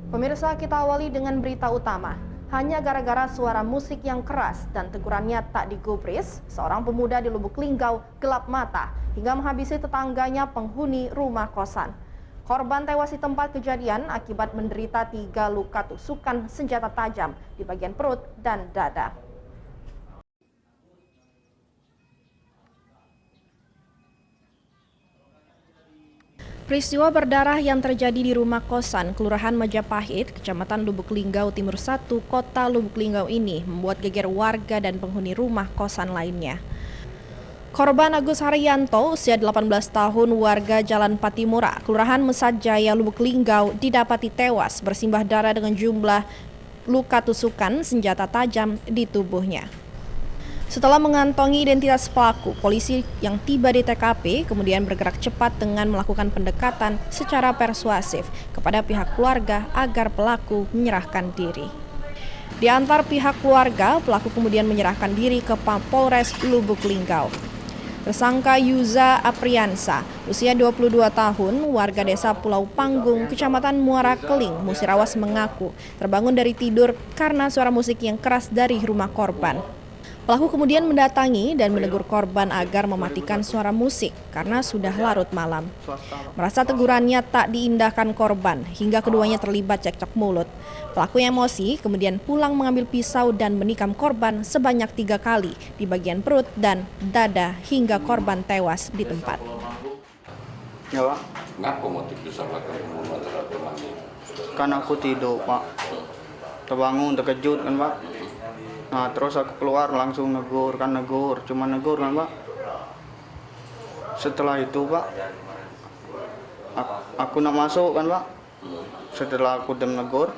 Pemirsa, kita awali dengan berita utama. Hanya gara-gara suara musik yang keras dan tegurannya tak digubris, seorang pemuda di Lubuk Linggau gelap mata hingga menghabisi tetangganya penghuni rumah kosan. Korban tewas di tempat kejadian akibat menderita 3 luka tusukan senjata tajam di bagian perut dan dada. Peristiwa berdarah yang terjadi di rumah kosan Kelurahan Majapahit, Kecamatan Lubuk Linggau Timur 1, Kota Lubuk Linggau ini membuat geger warga dan penghuni rumah kosan lainnya. Korban Agus Haryanto, usia 18 tahun, warga Jalan Patimura, Kelurahan Mesat Jaya, Lubuk Linggau, didapati tewas bersimbah darah dengan jumlah luka tusukan senjata tajam di tubuhnya. Setelah mengantongi identitas pelaku, polisi yang tiba di TKP kemudian bergerak cepat dengan melakukan pendekatan secara persuasif kepada pihak keluarga agar pelaku menyerahkan diri. Di antar pihak keluarga, pelaku kemudian menyerahkan diri ke Polres Lubuk Linggau. Tersangka Yuza Apriansa, usia 22 tahun, warga desa Pulau Panggung, Kecamatan Muara Keling, Musirawas mengaku terbangun dari tidur karena suara musik yang keras dari rumah korban. Pelaku kemudian mendatangi dan menegur korban agar mematikan suara musik karena sudah larut malam. Merasa tegurannya tak diindahkan korban hingga keduanya terlibat cekcok mulut. Pelaku emosi kemudian pulang mengambil pisau dan menikam korban sebanyak 3 kali di bagian perut dan dada hingga korban tewas di tempat. Ya, Pak. Kenapa motif besar melakukan pembunuhan terhadap temannya? Kan aku tidur, Pak. Terbangun, terkejut kan, Pak. Nah, terus aku keluar langsung negur, cuma negur kan, Pak. Setelah itu, Pak, aku nak masuk kan, Pak. Setelah aku udah negur,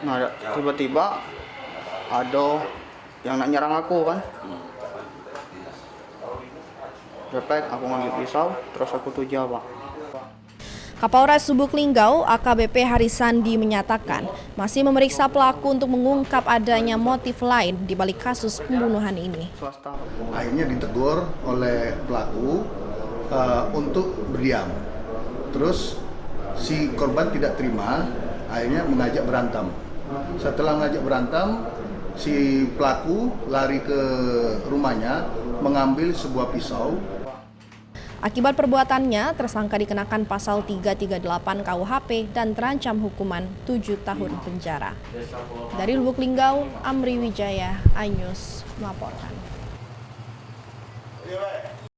nah tiba-tiba ada yang nak nyerang aku kan. Refleks, aku ngambil pisau, terus aku tuju, Pak. Kapolres Lubuk Linggau AKBP Harisandi menyatakan masih memeriksa pelaku untuk mengungkap adanya motif lain di balik kasus pembunuhan ini. Akhirnya ditegur oleh pelaku untuk berdiam. Terus si korban tidak terima, akhirnya mengajak berantem. Setelah mengajak berantem, si pelaku lari ke rumahnya mengambil sebuah pisau. Akibat perbuatannya, tersangka dikenakan pasal 338 KUHP dan terancam hukuman 7 tahun penjara. Dari Lubuk Linggau, Amri Wijaya, iNews melaporkan.